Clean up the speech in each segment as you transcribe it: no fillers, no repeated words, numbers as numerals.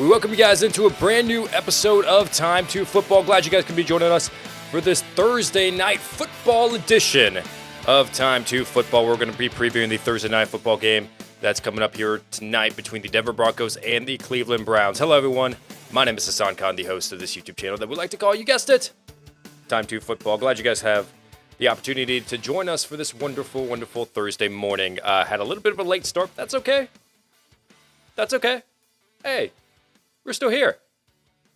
We welcome you guys into a brand new episode of Time2Football. Glad you guys can be joining us for this Thursday night football edition of Time2Football. We're going to be previewing the Thursday night football game that's coming up here tonight between the Denver Broncos and the Cleveland Browns. Hello, everyone. My name is Hassan Khan, the host of this YouTube channel that we like to call, you guessed it, Time2Football. Glad you guys have the opportunity to join us for this wonderful, wonderful Thursday morning. Had a little bit of a late start. That's okay. That's okay. Hey, we're still here.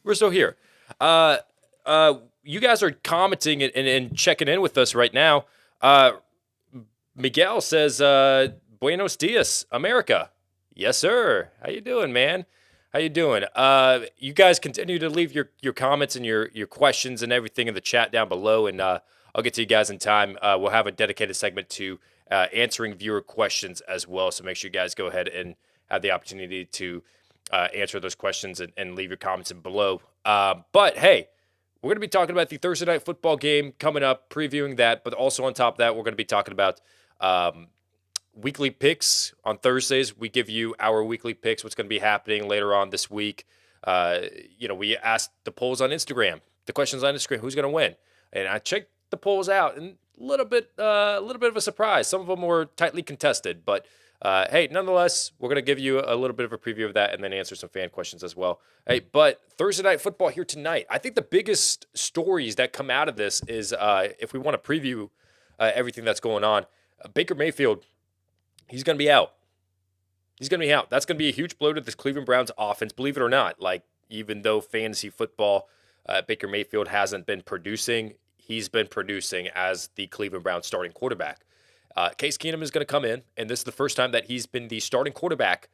We're still here. You guys are commenting and checking in with us right now. Miguel says, Buenos dias, America. Yes, sir. How you doing, man? How you doing? You guys continue to leave your comments and your questions and everything in the chat down below, and I'll get to you guys in time. We'll have a dedicated segment to answering viewer questions as well, so make sure you guys go ahead and have the opportunity to answer those questions and leave your comments in below. But hey, we're going to be talking about the Thursday night football game coming up, previewing that. But also on top of that, we're going to be talking about weekly picks on Thursdays. We give you our weekly picks, what's going to be happening later on this week. We asked the polls on Instagram, the questions on Instagram, who's going to win. And I checked the polls out, and a little bit of a surprise. Some of them were tightly contested, but hey, nonetheless, we're going to give you a little bit of a preview of that and then answer some fan questions as well. Hey, but Thursday night football here tonight. I think the biggest stories that come out of this is if we want to preview everything that's going on, Baker Mayfield, he's going to be out. He's going to be out. That's going to be a huge blow to this Cleveland Browns offense, believe it or not. Like, even though fantasy football, Baker Mayfield hasn't been producing, he's been producing as the Cleveland Browns starting quarterback. Case Keenum is going to come in, and this is the first time that he's been the starting quarterback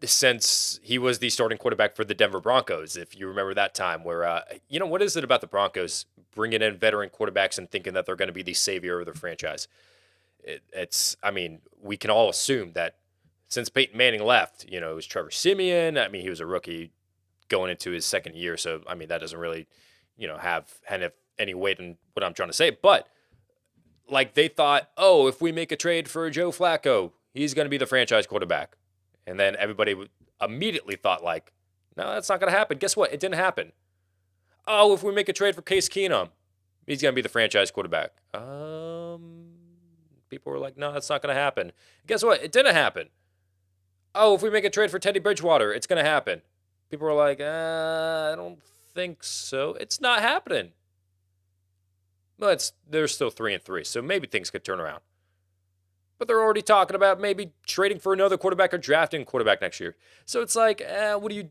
since he was the starting quarterback for the Denver Broncos, if you remember that time where, what is it about the Broncos bringing in veteran quarterbacks and thinking that they're going to be the savior of their franchise? We can all assume that since Peyton Manning left, it was Trevor Siemian. He was a rookie going into his second year, so, that doesn't really, have any weight in what I'm trying to say, but they thought, if we make a trade for Joe Flacco, he's going to be the franchise quarterback. And then everybody immediately thought, no, that's not going to happen. Guess what? It didn't happen. Oh, if we make a trade for Case Keenum, he's going to be the franchise quarterback. People were like, no, that's not going to happen. Guess what? It didn't happen. Oh, if we make a trade for Teddy Bridgewater, it's going to happen. People were like, I don't think so. It's not happening. But they're still 3-3, so maybe things could turn around. But they're already talking about maybe trading for another quarterback or drafting a quarterback next year. So it's like, what are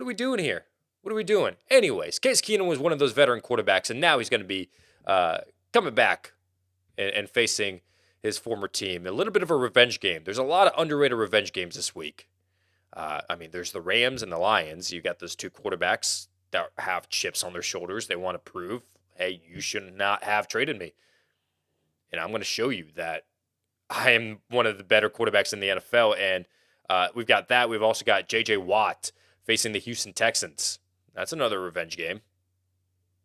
we doing here? What are we doing? Anyways, Case Keenum was one of those veteran quarterbacks, and now he's going to be coming back and facing his former team. A little bit of a revenge game. There's a lot of underrated revenge games this week. There's the Rams and the Lions. You got those two quarterbacks that have chips on their shoulders. They want to prove, hey, you should not have traded me. And I'm going to show you that I am one of the better quarterbacks in the NFL. And we've got that. We've also got J.J. Watt facing the Houston Texans. That's another revenge game.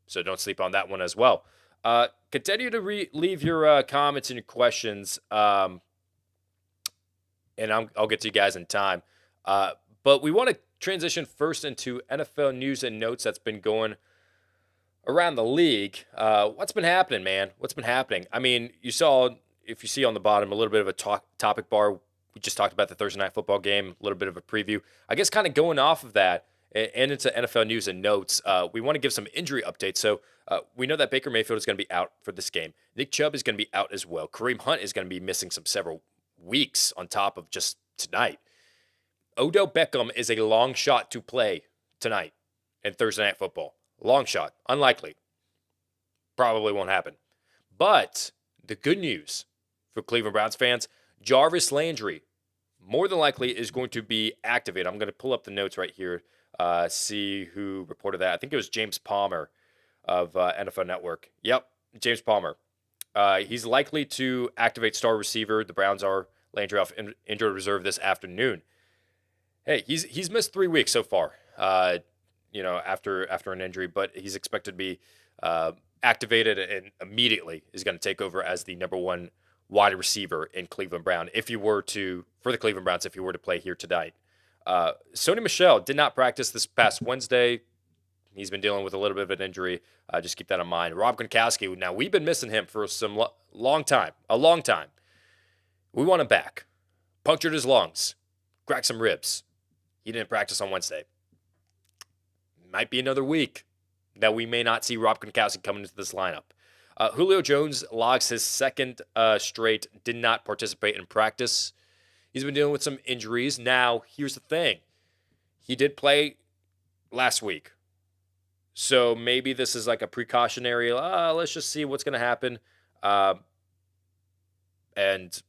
So don't sleep on that one as well. Continue to leave your comments and your questions. And I'll get to you guys in time. But we want to transition first into NFL news and notes that's been going around the league. What's been happening, man? What's been happening? You saw, if you see on the bottom, a little bit of a topic bar. We just talked about the Thursday night football game, a little bit of a preview. I guess kind of going off of that and into NFL news and notes, we want to give some injury updates. So we know that Baker Mayfield is going to be out for this game. Nick Chubb is going to be out as well. Kareem Hunt is going to be missing several weeks on top of just tonight. Odell Beckham is a long shot to play tonight in Thursday night football. Long shot. Unlikely. Probably won't happen. But the good news for Cleveland Browns fans, Jarvis Landry more than likely is going to be activated. I'm going to pull up the notes right here, see who reported that. I think it was James Palmer of NFL Network. Yep, James Palmer. He's likely to activate star receiver. The Browns are Landry off injured reserve this afternoon. Hey, he's missed 3 weeks so far. After an injury, but he's expected to be activated and immediately is going to take over as the number one wide receiver in Cleveland Brown. For the Cleveland Browns, if you were to play here tonight. Sony Michel did not practice this past Wednesday. He's been dealing with a little bit of an injury. Just keep that in mind. Rob Gronkowski, now we've been missing him for a long time. We want him back. Punctured his lungs, cracked some ribs. He didn't practice on Wednesday. Might be another week that we may not see Rob Gronkowski coming into this lineup. Julio Jones logs his second straight, did not participate in practice. He's been dealing with some injuries. Now, here's the thing. He did play last week. So maybe this is like a precautionary, let's just see what's going to happen. And,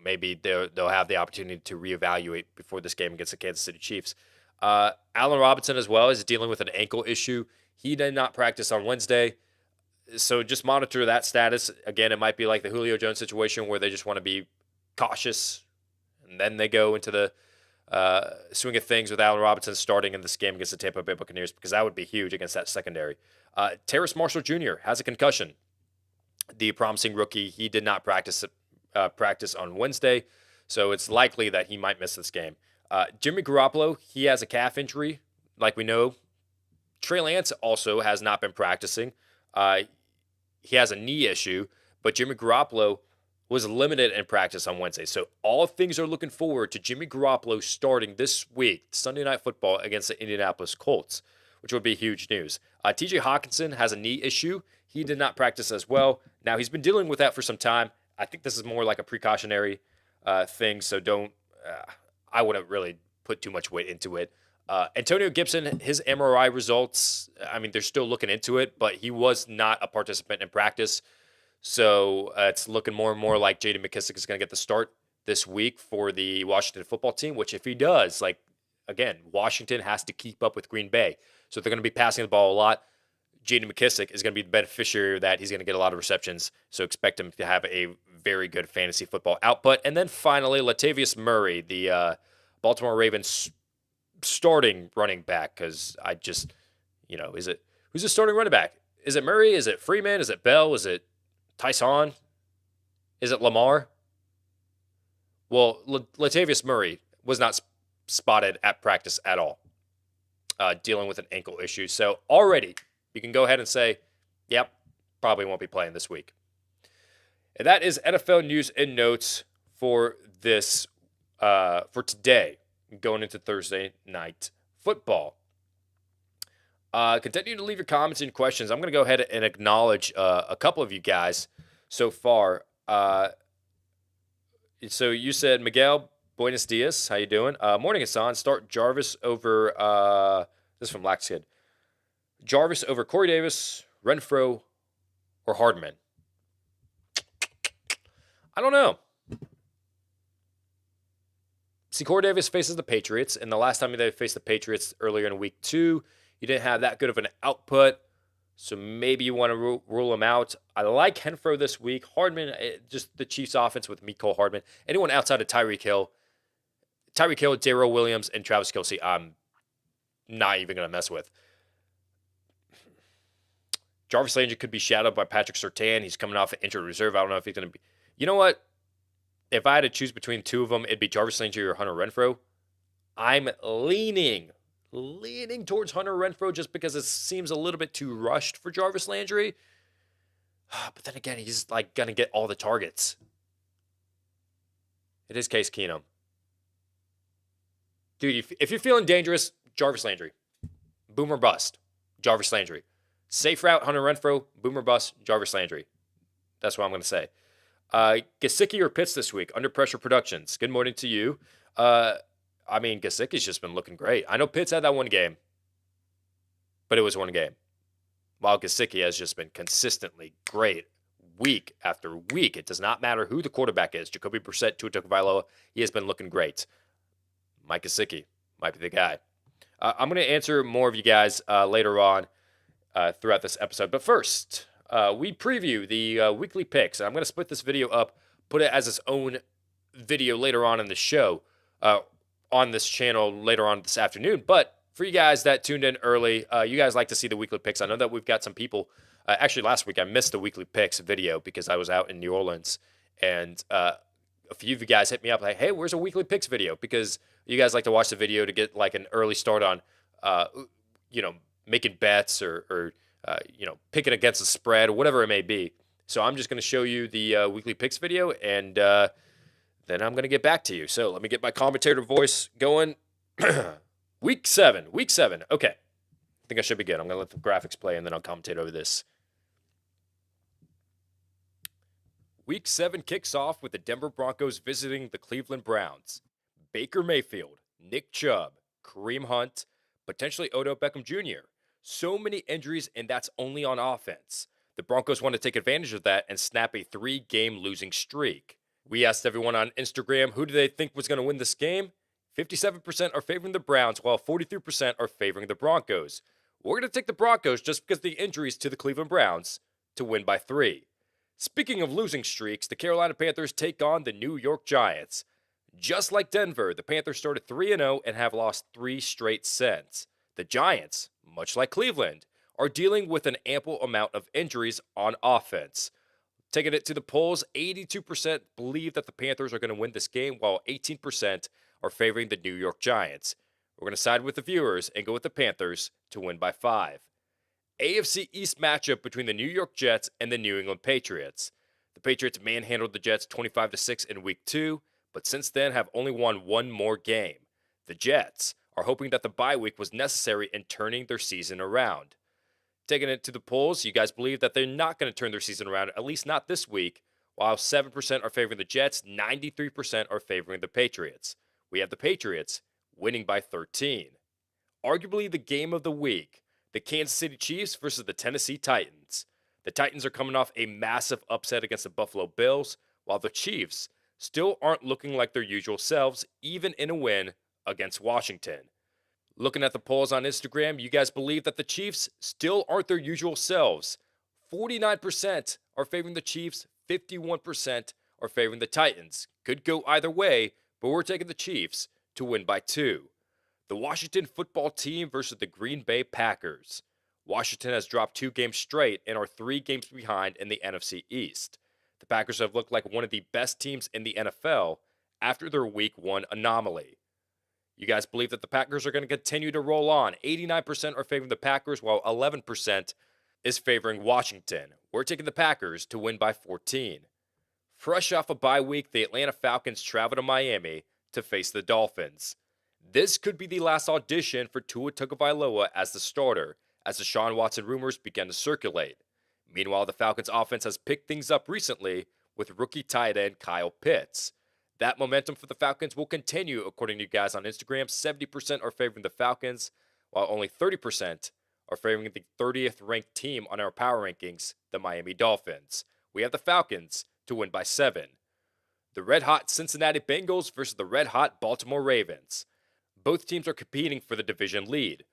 maybe they'll have the opportunity to reevaluate before this game against the Kansas City Chiefs. Allen Robinson as well is dealing with an ankle issue. He did not practice on Wednesday. So just monitor that status. Again, it might be like the Julio Jones situation where they just want to be cautious, and then they go into the swing of things with Allen Robinson starting in this game against the Tampa Bay Buccaneers, because that would be huge against that secondary. Terrace Marshall Jr. has a concussion. The promising rookie, he did not practice on Wednesday, so it's likely that he might miss this game. Jimmy Garoppolo, he has a calf injury, like we know. Trey Lance also has not been practicing. He has a knee issue, but Jimmy Garoppolo was limited in practice on Wednesday. So all things are looking forward to Jimmy Garoppolo starting this week, Sunday Night Football against the Indianapolis Colts, which would be huge news. TJ Hawkinson has a knee issue. He did not practice as well. Now, he's been dealing with that for some time. I think this is more like a precautionary thing, so I wouldn't really put too much weight into it. Antonio Gibson, his MRI results, they're still looking into it, but he was not a participant in practice. So it's looking more and more like J.D. McKissic is going to get the start this week for the Washington football team, which if he does, again, Washington has to keep up with Green Bay. So they're going to be passing the ball a lot. J.D. McKissic is going to be the beneficiary of that. He's going to get a lot of receptions. So expect him to have a very good fantasy football output. And then finally, Latavius Murray, the Baltimore Ravens starting running back, because who's the starting running back? Is it Murray? Is it Freeman? Is it Bell? Is it Tyson? Is it Lamar? Well, Latavius Murray was not spotted at practice at all, dealing with an ankle issue. So already you can go ahead and say, yep, probably won't be playing this week. And that is NFL news and notes for this for today, going into Thursday Night Football. Continue to leave your comments and questions. I'm going to go ahead and acknowledge a couple of you guys so far. So you said, Miguel, buenos dias. How you doing? Morning, Hassan. Start Jarvis over, this is from Lax Kid. Jarvis over Corey Davis, Renfro, or Hardman? I don't know. See, Corey Davis faces the Patriots, and the last time they faced the Patriots earlier in week 2, he didn't have that good of an output, so maybe you want to rule him out. I like Renfro this week. Hardman, just the Chiefs' offense with Mecole Hardman. Anyone outside of Tyreek Hill, Darrell Williams, and Travis Kelce, I'm not even going to mess with. Jarvis Landry could be shadowed by Patrick Surtain. He's coming off an injured reserve. I don't know if he's going to be. You know what? If I had to choose between two of them, it'd be Jarvis Landry or Hunter Renfrow. I'm leaning towards Hunter Renfrow just because it seems a little bit too rushed for Jarvis Landry. But then again, he's going to get all the targets. It is Case Keenum. Dude, if you're feeling dangerous, Jarvis Landry. Boom or bust, Jarvis Landry. Safe route, Hunter Renfrow. Boom or bust, Jarvis Landry. That's what I'm going to say. Gesicki or Pitts this week? Under Pressure Productions. Good morning to you. Gesicki's just been looking great. I know Pitts had that one game, but it was one game. While Gesicki has just been consistently great week after week. It does not matter who the quarterback is. Jacoby Brissett, Tua Tagovailoa, he has been looking great. Mike Gesicki might be the guy. I'm going to answer more of you guys later on throughout this episode. But first, we preview the weekly picks. I'm going to split this video up, put it as its own video later on in the show on this channel later on this afternoon. But for you guys that tuned in early, you guys like to see the weekly picks. I know that we've got some people. Actually, last week I missed the weekly picks video because I was out in New Orleans. And a few of you guys hit me up like, hey, where's a weekly picks video? Because you guys like to watch the video to get like an early start on, uh, you know, making bets or picking against the spread or whatever it may be. So I'm just going to show you the weekly picks video, and then I'm going to get back to you. So let me get my commentator voice going. Week 7. Okay. I think I should be good. I'm going to let the graphics play, and then I'll commentate over this. Week 7 kicks off with the Denver Broncos visiting the Cleveland Browns. Baker Mayfield, Nick Chubb, Kareem Hunt, potentially Odell Beckham Jr. So many injuries, and that's only on offense. The Broncos want to take advantage of that and snap a 3-game losing streak. We asked everyone on Instagram who do they think was going to win this game. 57% are favoring the Browns, while 43% are favoring the Broncos. We're going to take the Broncos just because of the injuries to the Cleveland Browns to win by 3. Speaking of losing streaks, the Carolina Panthers take on the New York Giants. Just like Denver, the Panthers started 3-0 and have lost 3 straight since. The Giants, much like Cleveland, are dealing with an ample amount of injuries on offense. Taking it to the polls, 82% believe that the Panthers are going to win this game, while 18% are favoring the New York Giants. We're going to side with the viewers and go with the Panthers to win by 5. AFC East matchup between the New York Jets and the New England Patriots. The Patriots manhandled the Jets 25-6 in Week 2, but since then have only won one more game. The Jets are hoping that the bye week was necessary in turning their season around. Taking it to the polls, you guys believe that they're not going to turn their season around, at least not this week. While 7% are favoring the Jets, 93% are favoring the Patriots. We have the Patriots winning by 13. Arguably the game of the week, the Kansas City Chiefs versus the Tennessee Titans. The Titans are coming off a massive upset against the Buffalo Bills, while the Chiefs still aren't looking like their usual selves, even in a win against Washington. Looking at the polls on Instagram, you guys believe that the Chiefs still aren't their usual selves. 49% are favoring the Chiefs, 51% are favoring the Titans. Could go either way, but we're taking the Chiefs to win by 2. The Washington football team versus the Green Bay Packers. Washington has dropped 2 games straight and are 3 games behind in the NFC East. The Packers have looked like one of the best teams in the NFL after their Week 1 anomaly. You guys believe that the Packers are going to continue to roll on. 89% are favoring the Packers, while 11% is favoring Washington. We're taking the Packers to win by 14. Fresh off a bye week, the Atlanta Falcons travel to Miami to face the Dolphins. This could be the last audition for Tua Tagovailoa as the starter, as Deshaun Watson rumors begin to circulate. Meanwhile, the Falcons' offense has picked things up recently with rookie tight end Kyle Pitts. That momentum for the Falcons will continue, according to you guys on Instagram. 70% are favoring the Falcons, while only 30% are favoring the 30th ranked team on our power rankings, the Miami Dolphins. We have the Falcons to win by 7. The red-hot Cincinnati Bengals versus the red-hot Baltimore Ravens. Both teams are competing for the division lead.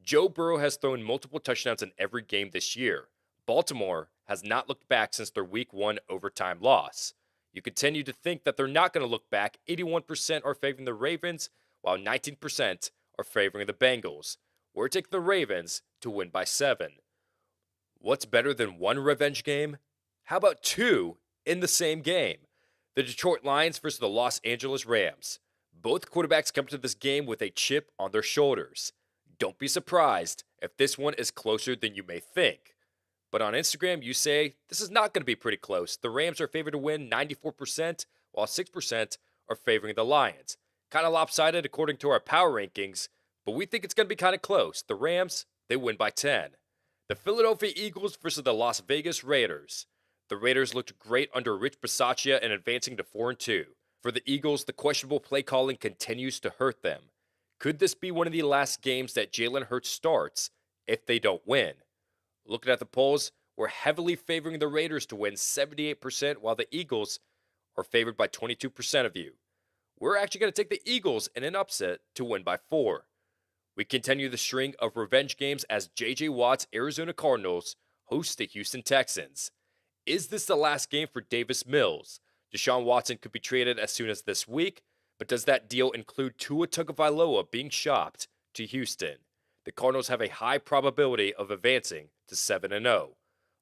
Joe Burrow has thrown multiple touchdowns in every game this year. Baltimore has not looked back since their Week 1 overtime loss. You continue to think that they're not going to look back. 81% are favoring the Ravens, while 19% are favoring the Bengals. We're taking the Ravens to win by 7. What's better than one revenge game? How about 2 in the same game? The Detroit Lions versus the Los Angeles Rams. Both quarterbacks come to this game with a chip on their shoulders. Don't be surprised if this one is closer than you may think. But on Instagram, you say this is not going to be pretty close. The Rams are favored to win 94%, while 6% are favoring the Lions. Kind of lopsided according to our power rankings, but we think it's going to be kind of close. The Rams, they win by 10. The Philadelphia Eagles versus the Las Vegas Raiders. The Raiders looked great under Rich Bisaccia and advancing to 4-2. For the Eagles, the questionable play calling continues to hurt them. Could this be one of the last games that Jalen Hurts starts if they don't win? Looking at the polls, we're heavily favoring the Raiders to win 78%, while the Eagles are favored by 22% of you. We're actually going to take the Eagles in an upset to win by 4. We continue the string of revenge games as J.J. Watt's Arizona Cardinals host the Houston Texans. Is this the last game for Davis Mills? Deshaun Watson could be traded as soon as this week, but does that deal include Tua Tagovailoa being shopped to Houston? The Cardinals have a high probability of advancing to 7-0.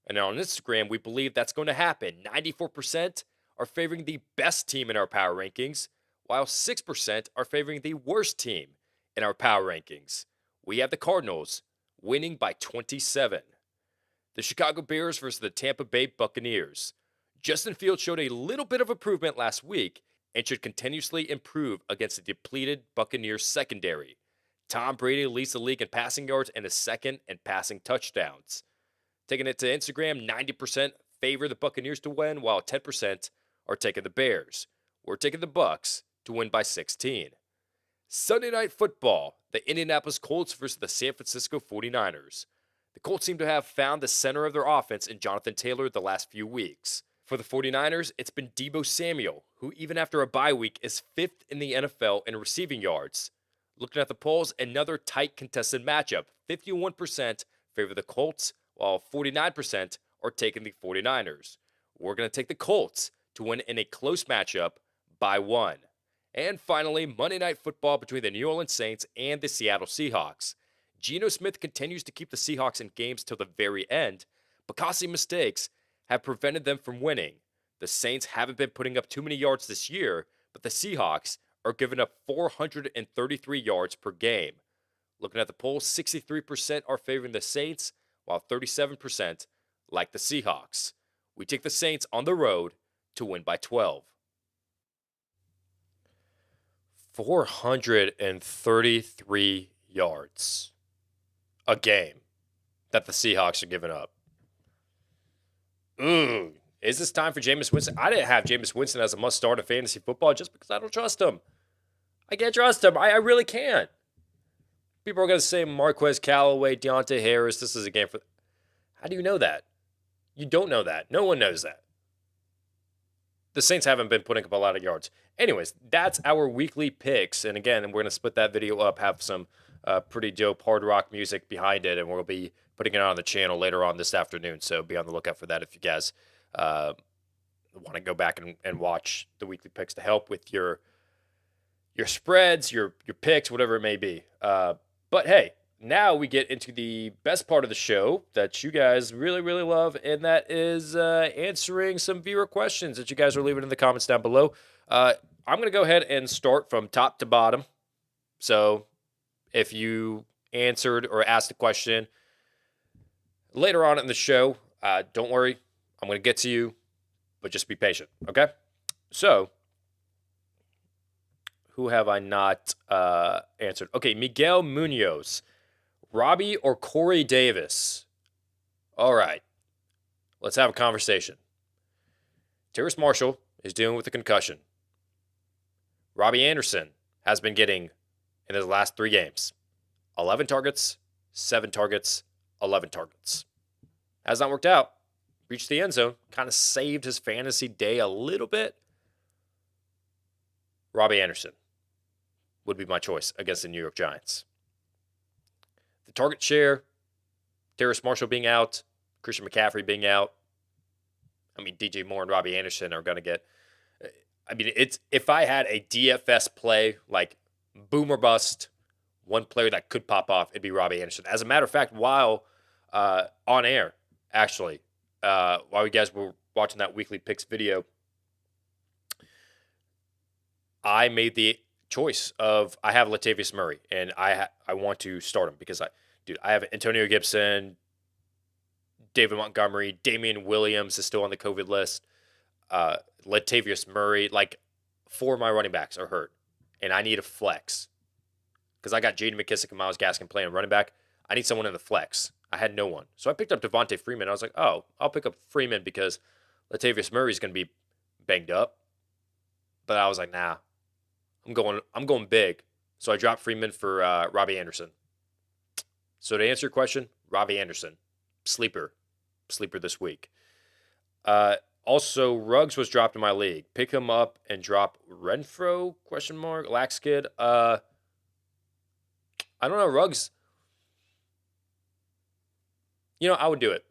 And on Instagram, we believe that's going to happen. 94% are favoring the best team in our power rankings, while 6% are favoring the worst team in our power rankings. We have the Cardinals winning by 27. The Chicago Bears versus the Tampa Bay Buccaneers. Justin Fields showed a little bit of improvement last week and should continuously improve against the depleted Buccaneers secondary. Tom Brady leads the league in passing yards and is second in passing touchdowns. Taking it to Instagram, 90% favor the Buccaneers to win, while 10% are taking the Bears. We're taking the Bucs to win by 16. Sunday Night Football, the Indianapolis Colts versus the San Francisco 49ers. The Colts seem to have found the center of their offense in Jonathan Taylor the last few weeks. For the 49ers, it's been Deebo Samuel, who even after a bye week is 5th in the NFL in receiving yards. Looking at the polls, another tight contested matchup. 51% favor the Colts, while 49% are taking the 49ers. We're going to take the Colts to win in a close matchup by 1. And finally, Monday Night Football between the New Orleans Saints and the Seattle Seahawks. Geno Smith continues to keep the Seahawks in games till the very end, but costly mistakes have prevented them from winning. The Saints haven't been putting up too many yards this year, but the Seahawks are giving up 433 yards per game. Looking at the polls, 63% are favoring the Saints, while 37% like the Seahawks. We take the Saints on the road to win by 12. 433 yards a game that the Seahawks are giving up. Is this time for Jameis Winston? I didn't have Jameis Winston as a must-start in fantasy football just because I don't trust him. I can't trust him. I really can't. People are going to say Marquez Callaway, Deontay Harris, this is a game for... How do you know that? You don't know that. No one knows that. The Saints haven't been putting up a lot of yards. Anyways, that's our weekly picks. And again, we're going to split that video up, have some pretty dope hard rock music behind it, and we'll be putting it on the channel later on this afternoon. So be on the lookout for that if you guys want to go back and watch the weekly picks to help with your spreads, your picks, whatever it may be. But hey, now we get into the best part of the show that you guys really, really love, and that is answering some viewer questions that you guys are leaving in the comments down below. I'm going to go ahead and start from top to bottom. So if you answered or asked a question later on in the show, don't worry. I'm going to get to you, but just be patient, okay? So who have I not answered? Okay, Miguel Munoz. Robbie or Corey Davis? All right. Let's have a conversation. Terrace Marshall is dealing with a concussion. Robbie Anderson has been getting, in his last 3 games, 11 targets, 7 targets, 11 targets. Has not worked out. Reached the end zone. Kind of saved his fantasy day a little bit. Robbie Anderson would be my choice against the New York Giants. The target share, Terrace Marshall being out, Christian McCaffrey being out. I mean, DJ Moore and Robbie Anderson are going to get... I mean, it's if I had a DFS play, like boom or bust, one player that could pop off, it'd be Robbie Anderson. As a matter of fact, while on air, actually, while you guys were watching that weekly picks video, I made the choice of I have Latavius Murray, and I want to start him because I have Antonio Gibson, David Montgomery, Damian Williams is still on the COVID list. Latavius Murray, like 4 of my running backs are hurt, and I need a flex because I got Jaden McKissick and Myles Gaskin playing running back. I need someone in the flex. I had no one, so I picked up Devontae Freeman. I was like, oh, I'll pick up Freeman because Latavius Murray is going to be banged up. But I was like, nah, I'm going big. So I dropped Freeman for Robbie Anderson. So to answer your question, Robbie Anderson, sleeper this week. Also, Ruggs was dropped in my league. Pick him up and drop Renfro? ? Lax kid. I don't know, Ruggs. I would do it.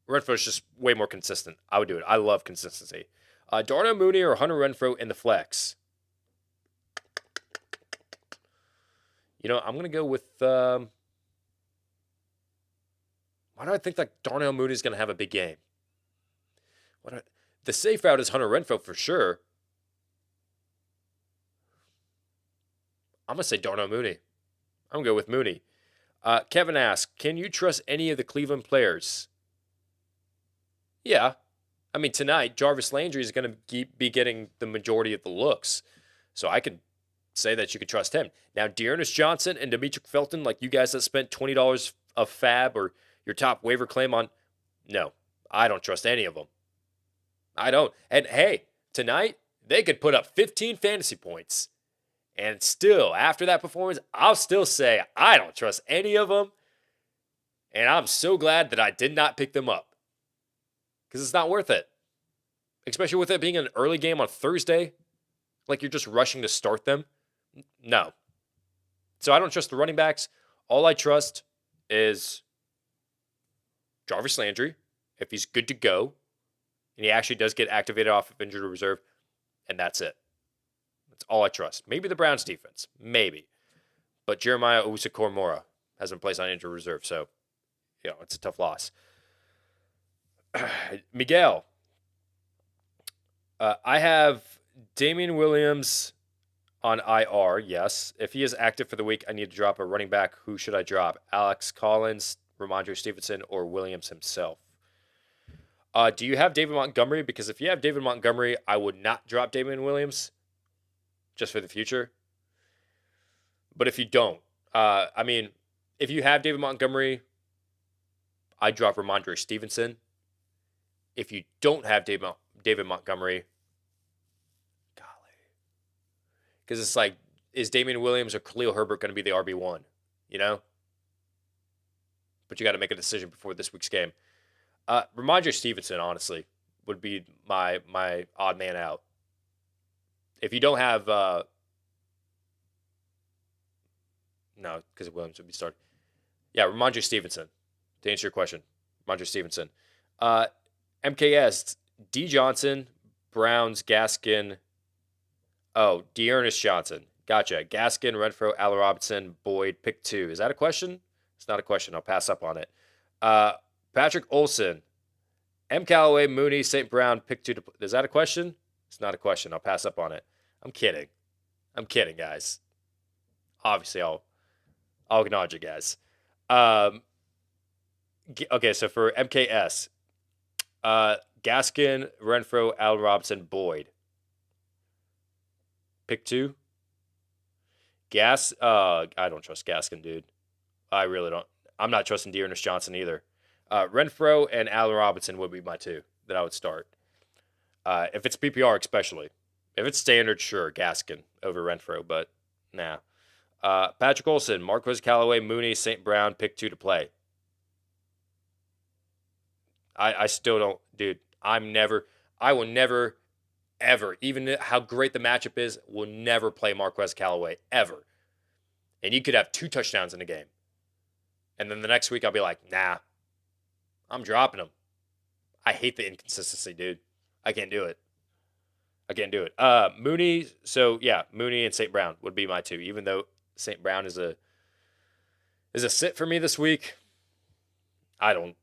Renfro's just way more consistent. I would do it. I love consistency. Darnell Mooney or Hunter Renfro in the flex. I'm going to go with... why do I think that Darnell Mooney is going to have a big game? The safe route is Hunter Renfrow for sure. I'm going to say Darnell Mooney. I'm going to go with Mooney. Kevin asks, can you trust any of the Cleveland players? Yeah. I mean, tonight, Jarvis Landry is going to be getting the majority of the looks. So I could say that you could trust him. Now, Dearness Johnson and Demetric Felton, like you guys that spent $20 of fab or your top waiver claim on, no, I don't trust any of them. I don't. And hey, tonight, they could put up 15 fantasy points. And still, after that performance, I'll still say I don't trust any of them. And I'm so glad that I did not pick them up. Because it's not worth it. Especially with it being an early game on Thursday. Like you're just rushing to start them. No. So I don't trust the running backs. All I trust is Jarvis Landry, if he's good to go. And he actually does get activated off of injured reserve. And that's it. That's all I trust. Maybe the Browns defense. Maybe. But Jeremiah Owusu-Koramoah has been placed on injured reserve. So, it's a tough loss. Miguel. I have Damian Williams on IR, yes. If he is active for the week, I need to drop a running back. Who should I drop? Alex Collins, Ramondre Stevenson, or Williams himself? Do you have David Montgomery? Because if you have David Montgomery, I would not drop Damian Williams just for the future. But if you don't, if you have David Montgomery, I drop Ramondre Stevenson. If you don't have David Montgomery, because it's like, is Damian Williams or Khalil Herbert going to be the RB1? But you got to make a decision before this week's game. Ramondre Stevenson, honestly, would be my odd man out. If you don't have... no, because Williams would be starting. Yeah, Ramondre Stevenson, to answer your question. Ramondre Stevenson. MKS, D. Johnson, Browns, Gaskin... Oh, Dearness Johnson. Gotcha. Gaskin, Renfrow, Allen Robinson, Boyd, pick 2. Is that a question? It's not a question. I'll pass up on it. Patrick Olson, M. Callaway, Mooney, St. Brown, pick 2. Is that a question? It's not a question. I'll pass up on it. I'm kidding, guys. Obviously, I'll acknowledge it, guys. Okay, so for MKS, Gaskin, Renfrow, Allen Robinson, Boyd. Pick 2. I don't trust Gaskin, dude. I really don't. I'm not trusting Dearness Johnson either. Renfrow and Allen Robinson would be my 2 that I would start. If it's PPR especially. If it's standard, sure, Gaskin over Renfrow, but nah. Patrick Olson, Marquez Callaway, Mooney, St. Brown, pick 2 to play. I still don't, dude. I will never, ever, even how great the matchup is, will never play Marquez Callaway, ever. And you could have 2 touchdowns in a game. And then the next week I'll be like, nah, I'm dropping him. I hate the inconsistency, dude. I can't do it. Mooney, so yeah, Mooney and St. Brown would be my 2, even though St. Brown is a sit for me this week. I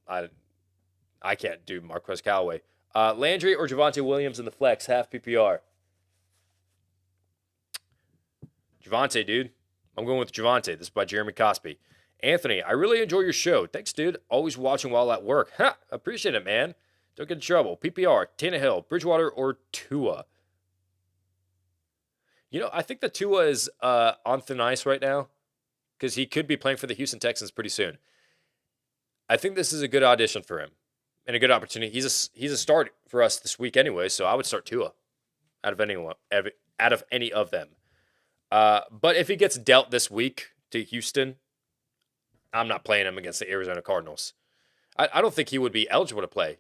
can't do Marquez Callaway. Landry or Javonte Williams in the flex, half PPR. Javonte, dude. I'm going with Javonte. This is by Jeremy Cosby. Anthony, I really enjoy your show. Thanks, dude. Always watching while at work. Ha! Appreciate it, man. Don't get in trouble. PPR, Tannehill, Bridgewater, or Tua? I think that Tua is on thin ice right now because he could be playing for the Houston Texans pretty soon. I think this is a good audition for him and a good opportunity. He's a start for us this week anyway, so I would start Tua out of any of them. But if he gets dealt this week to Houston, I'm not playing him against the Arizona Cardinals. I don't think he would be eligible to play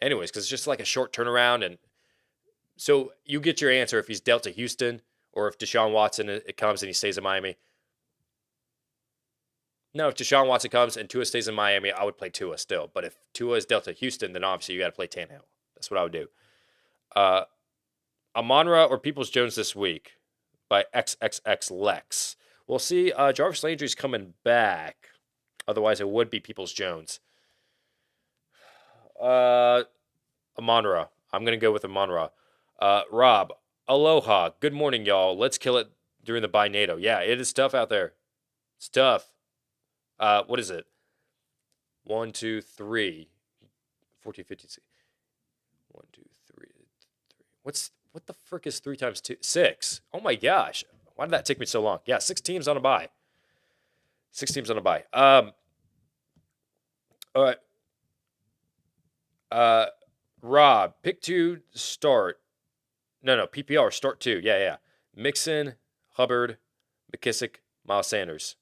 anyways because it's just like a short turnaround. And so you get your answer if he's dealt to Houston or if Deshaun Watson it comes and he stays in Miami. No, if Deshaun Watson comes and Tua stays in Miami, I would play Tua still. But if Tua is dealt to Houston, then obviously you got to play Tannehill. That's what I would do. Amon-Ra or Peoples-Jones this week by XXX Lex. We'll see. Jarvis Landry's coming back. Otherwise, it would be Peoples-Jones. Amon-Ra. I'm going to go with Amon-Ra. Rob, aloha. Good morning, y'all. Let's kill it during the bye NATO. Yeah, it is tough out there. It's tough. What is it? 1, 2, 3. 14, 15, 16. 1, 2, 3. What the frick is 3 times 2? 6. Oh my gosh. Why did that take me so long? Yeah, 6 teams on a bye. 6 teams on a bye. All right. Rob, pick 2 start. No, PPR, start 2. Yeah. Mixon, Hubbard, McKissick, Miles Sanders.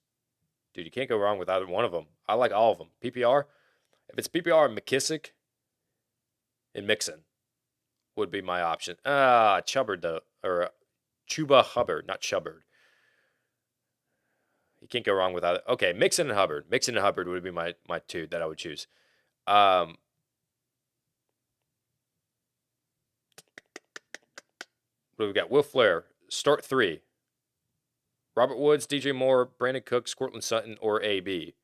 Dude, you can't go wrong with either one of them. I like all of them. PPR, if it's PPR, McKissick and Mixon would be my option. Chubbard, though. Or Chuba Hubbard, not Chubbard. You can't go wrong with either. Okay, Mixon and Hubbard. Mixon and Hubbard would be my 2 that I would choose. What do we got? Will Flair, start 3. Robert Woods, DJ Moore, Brandon Cooks, Courtland Sutton, or AB.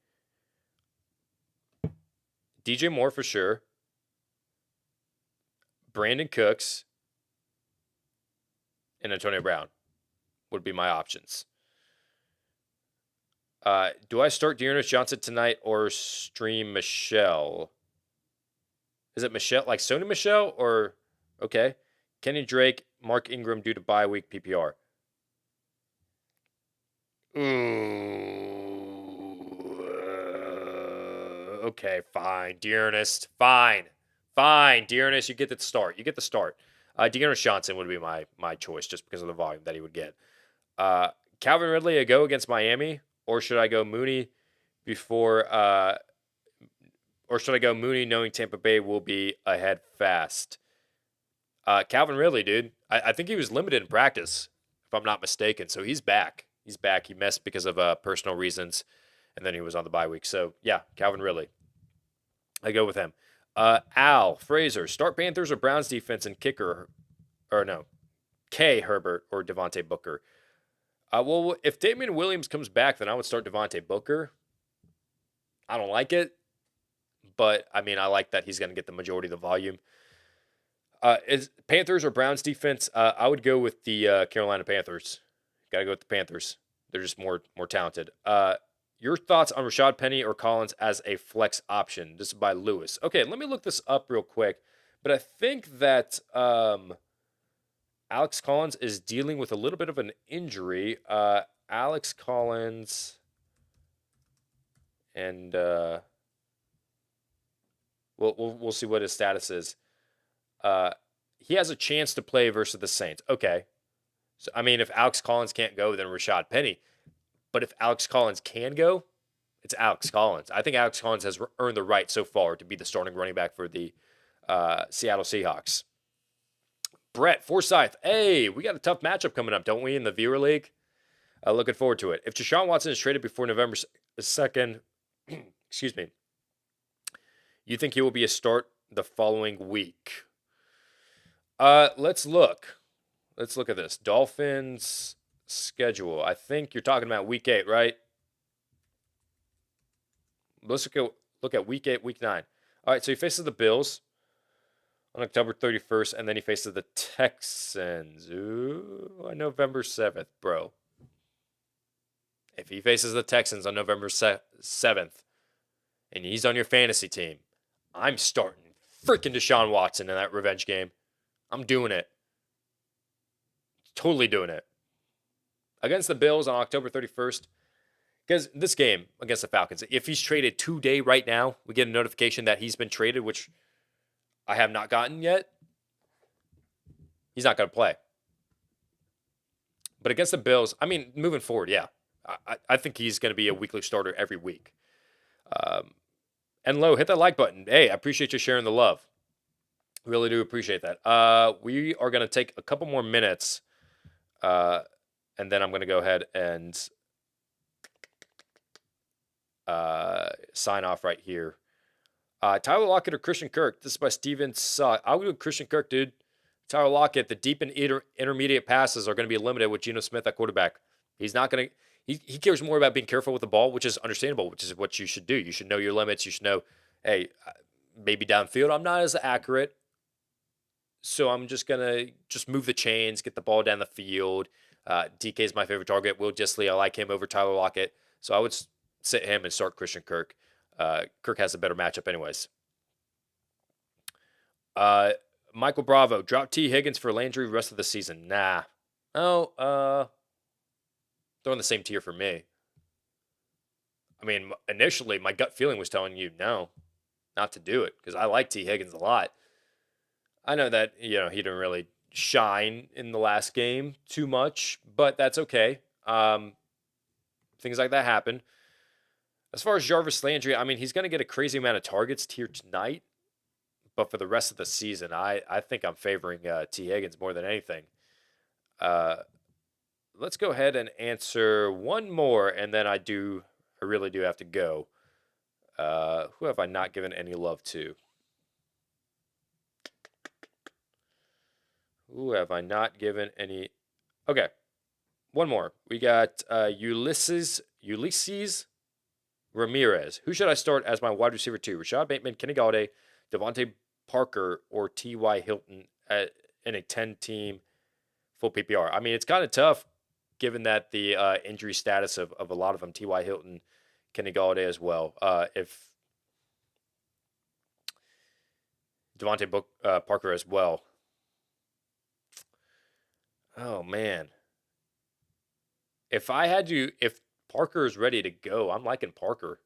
DJ Moore for sure. Brandon Cooks and Antonio Brown would be my options. Do I start Dearness Johnson tonight or stream Michelle? Is it Michelle, like Sony Michelle, or okay? Kenny Drake, Mark Ingram due to bye week PPR. Okay, fine. Dearness, fine. Dearness, you get the start. Dearness Johnson would be my choice just because of the volume that he would get. Calvin Ridley, a go against Miami, or should I go Mooney before? Or should I go Mooney knowing Tampa Bay will be ahead fast? Calvin Ridley, dude. I think he was limited in practice, if I'm not mistaken. So he's back. He missed because of personal reasons, and then he was on the bye week. So, yeah, Calvin Ridley. I go with him. Al Fraser, start Panthers or Browns defense and kicker, or no, K Herbert or Devontae Booker. Well, if Damian Williams comes back, then I would start Devontae Booker. I don't like it, but I mean, I like that he's going to get the majority of the volume. Is Panthers or Browns defense? I would go with the Carolina Panthers. Got to go with the Panthers. They're just more talented. Your thoughts on Rashad Penny or Collins as a flex option? This is by Lewis. Okay, let me look this up real quick. But I think that Alex Collins is dealing with a little bit of an injury. Alex Collins and we'll see what his status is. He has a chance to play versus the Saints. Okay. So, I mean, if Alex Collins can't go, then Rashad Penny. But if Alex Collins can go, it's Alex Collins. I think Alex Collins has earned the right so far to be the starting running back for the Seattle Seahawks. Brett Forsyth. Hey, we got a tough matchup coming up, don't we, in the Viewer League? Looking forward to it. If Deshaun Watson is traded before November 2nd, excuse me, you think he will be a start the following week? Let's look. Let's look at this. Dolphins schedule. I think you're talking about week 8, right? Let's look at week 8, week 9. All right, so he faces the Bills on October 31st, and then he faces the Texans on November 7th, bro. If he faces the Texans on November 7th, and he's on your fantasy team, I'm starting freaking Deshaun Watson in that revenge game. I'm doing it. Totally doing it. Against the Bills on October 31st, because this game against the Falcons, if he's traded today right now, we get a notification that he's been traded, which I have not gotten yet. He's not going to play. But against the Bills, I mean, moving forward, yeah. I think he's going to be a weekly starter every week. And Lo, hit that like button. Hey, I appreciate you sharing the love. Really do appreciate that. We are going to take a couple more minutes, and then I'm going to go ahead and sign off right here. Tyler Lockett or Christian Kirk? This is by Steven Suck. I'll go with Christian Kirk, dude. Tyler Lockett, the deep and intermediate passes are going to be limited with Geno Smith at quarterback. He's not going to. He cares more about being careful with the ball, which is understandable, which is what you should do. You should know your limits. You should know, hey, maybe downfield I'm not as accurate. So I'm just going to just move the chains, get the ball down the field. DK is my favorite target. Will Disley, I like him over Tyler Lockett. So I would sit him and start Christian Kirk. Kirk has a better matchup anyways. Michael Bravo, drop T. Higgins for Landry the rest of the season. Nah. Oh, they're on the same tier for me. I mean, initially, my gut feeling was telling you no, not to do it, because I like T. Higgins a lot. I know that, he didn't really shine in the last game too much, but that's okay. Things like that happen. As far as Jarvis Landry, I mean, he's going to get a crazy amount of targets here tonight. But for the rest of the season, I think I'm favoring T. Higgins more than anything. Let's go ahead and answer one more, and then I really do have to go. Who have I not given any love to? Who have I not given any? Okay, one more. We got Ulysses Ramirez. Who should I start as my wide receiver 2? Rashad Bateman, Kenny Galladay, Devontae Parker, or T.Y. Hilton in a 10-team full PPR. I mean, it's kind of tough given that the injury status of a lot of them, T.Y. Hilton, Kenny Galladay as well. If Devontae Parker as well. Oh, man. If Parker is ready to go, I'm liking Parker.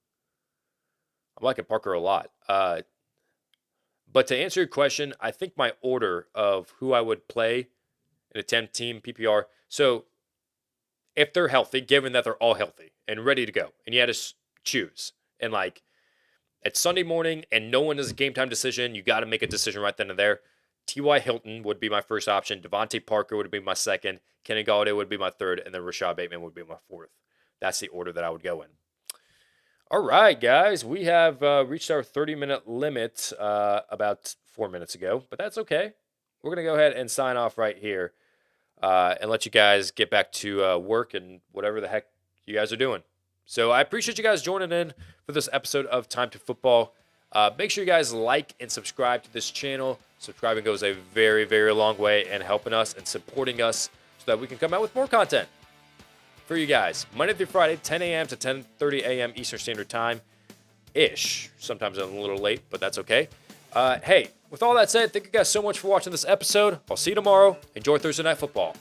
I'm liking Parker a lot. But to answer your question, I think my order of who I would play in a 10-team PPR. So if they're healthy, given that they're all healthy and ready to go, and you had to choose, and like it's Sunday morning and no one is a game time decision, you got to make a decision right then and there. T.Y. Hilton would be my first option. Devontae Parker would be my second. Kenny Galladay would be my third. And then Rashad Bateman would be my fourth. That's the order that I would go in. All right, guys. We have reached our 30-minute limit about 4 minutes ago. But that's okay. We're going to go ahead and sign off right here and let you guys get back to work and whatever the heck you guys are doing. So I appreciate you guys joining in for this episode of Time to Football. Make sure you guys like and subscribe to this channel. Subscribing goes a very, very long way in helping us and supporting us so that we can come out with more content for you guys. Monday through Friday, 10 a.m. to 10:30 a.m. Eastern Standard Time-ish. Sometimes I'm a little late, but that's okay. Hey, with all that said, thank you guys so much for watching this episode. I'll see you tomorrow. Enjoy Thursday Night Football.